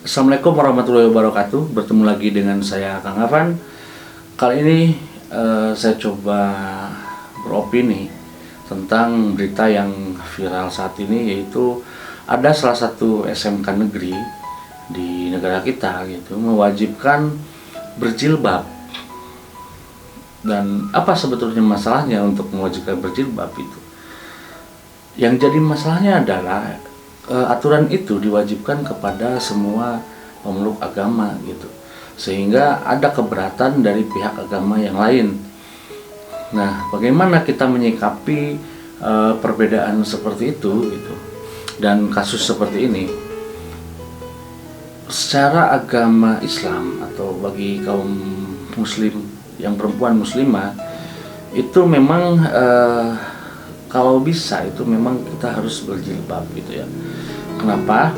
Assalamualaikum warahmatullahi wabarakatuh. Bertemu lagi dengan saya Kang Afan. Kali ini saya coba beropini tentang berita yang viral saat ini, yaitu ada salah satu SMK negeri di negara kita gitu mewajibkan berjilbab. Dan apa sebetulnya masalahnya untuk mewajibkan berjilbab itu? Yang jadi masalahnya adalah aturan itu diwajibkan kepada semua pemeluk agama gitu, sehingga ada keberatan dari pihak agama yang lain. Nah, bagaimana kita menyikapi perbedaan seperti itu gitu, dan kasus seperti ini? Secara agama Islam atau bagi kaum muslim yang perempuan muslimah itu memang kalau bisa itu memang kita harus berjilbab gitu ya. Kenapa?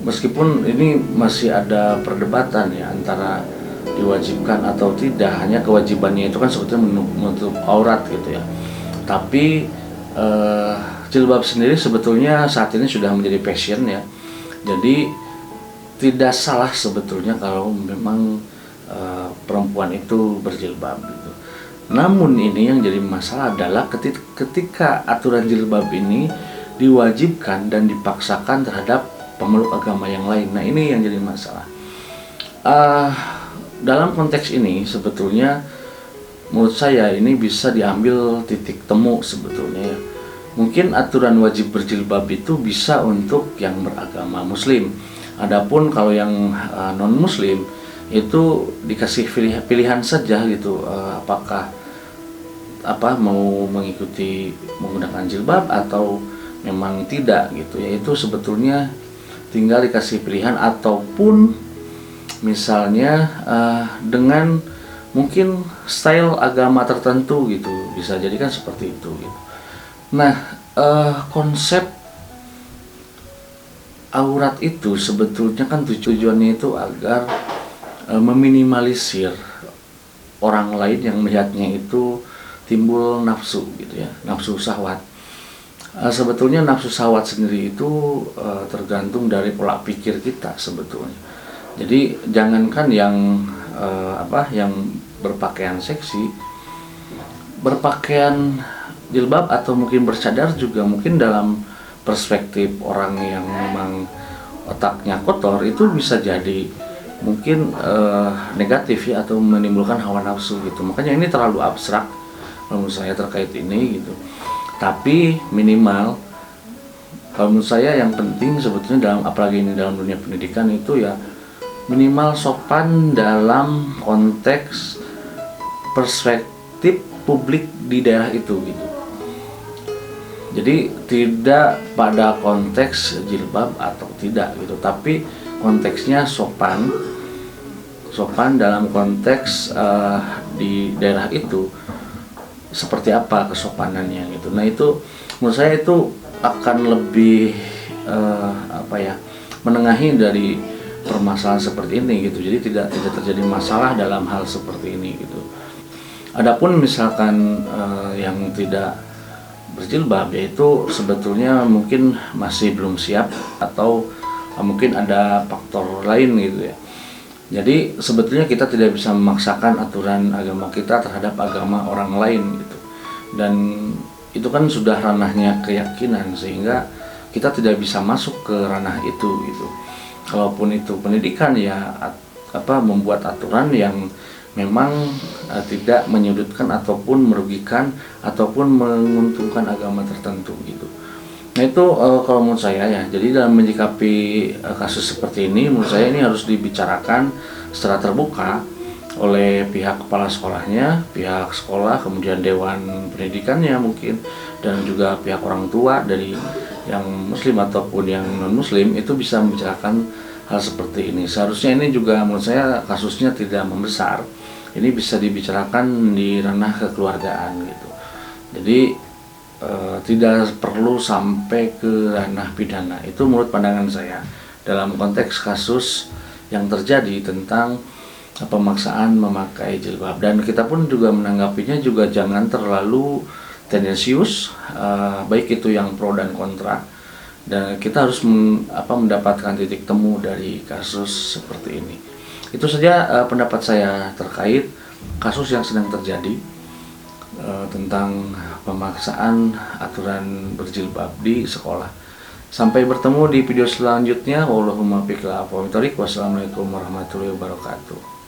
Meskipun ini masih ada perdebatan ya antara diwajibkan atau tidak, hanya kewajibannya itu kan sebetulnya menutup aurat gitu ya. Tapi jilbab sendiri sebetulnya saat ini sudah menjadi fashion ya. Jadi tidak salah sebetulnya kalau memang perempuan itu berjilbab gitu. Namun ini yang jadi masalah adalah ketika aturan jilbab ini diwajibkan dan dipaksakan terhadap pemeluk agama yang lain. Nah, ini yang jadi masalah. Dalam konteks ini sebetulnya menurut saya ini bisa diambil titik temu sebetulnya ya. Mungkin aturan wajib berjilbab itu bisa untuk yang beragama muslim. Adapun kalau yang non muslim itu dikasih pilihan saja gitu, apakah mau mengikuti menggunakan jilbab atau memang tidak gitu, yaitu sebetulnya tinggal dikasih pilihan, ataupun misalnya dengan mungkin style agama tertentu gitu, bisa jadi kan seperti itu gitu. Nah, konsep aurat itu sebetulnya kan tujuannya itu agar meminimalisir orang lain yang melihatnya itu timbul nafsu gitu ya, nafsu syahwat. Sebetulnya nafsu syahwat sendiri itu tergantung dari pola pikir kita sebetulnya. Jadi jangankan yang yang berpakaian seksi, berpakaian jilbab atau mungkin bercadar juga mungkin dalam perspektif orang yang memang otaknya kotor itu bisa jadi mungkin negatif ya, atau menimbulkan hawa nafsu gitu. Makanya ini terlalu abstrak menurut saya terkait ini gitu. Tapi minimal kalau menurut saya yang penting sebetulnya dalam, apalagi ini dalam dunia pendidikan, itu ya minimal sopan dalam konteks perspektif publik di daerah itu gitu. Jadi tidak pada konteks jilbab atau tidak gitu, tapi konteksnya sopan dalam konteks di daerah itu seperti apa kesopanannya gitu. Nah, itu menurut saya itu akan lebih menengahi dari permasalahan seperti ini gitu. Jadi tidak terjadi masalah dalam hal seperti ini gitu. Adapun misalkan yang tidak berjilbab, yaitu sebetulnya mungkin masih belum siap atau mungkin ada faktor lain gitu ya. Jadi sebetulnya kita tidak bisa memaksakan aturan agama kita terhadap agama orang lain gitu. Dan itu kan sudah ranahnya keyakinan, sehingga kita tidak bisa masuk ke ranah itu gitu. Kalaupun itu pendidikan ya membuat aturan yang memang tidak menyudutkan ataupun merugikan ataupun menguntungkan agama tertentu gitu. Nah, itu kalau menurut saya ya. Jadi dalam menyikapi kasus seperti ini, menurut saya ini harus dibicarakan secara terbuka oleh pihak kepala sekolahnya, pihak sekolah, kemudian dewan pendidikannya mungkin, dan juga pihak orang tua dari yang muslim ataupun yang non muslim, itu bisa membicarakan hal seperti ini. Seharusnya ini juga menurut saya kasusnya tidak membesar. Ini bisa dibicarakan di ranah kekeluargaan gitu. Jadi tidak perlu sampai ke ranah pidana. Itu menurut pandangan saya dalam konteks kasus yang terjadi tentang pemaksaan memakai jilbab. Dan kita pun juga menanggapinya juga jangan terlalu tendensius, baik itu yang pro dan kontra. dan kita harus mendapatkan titik temu dari kasus seperti ini. Itu saja pendapat saya terkait kasus yang sedang terjadi tentang pemaksaan aturan berjilbab di sekolah. Sampai bertemu di video selanjutnya. Wassalamualaikum warahmatullahi wabarakatuh.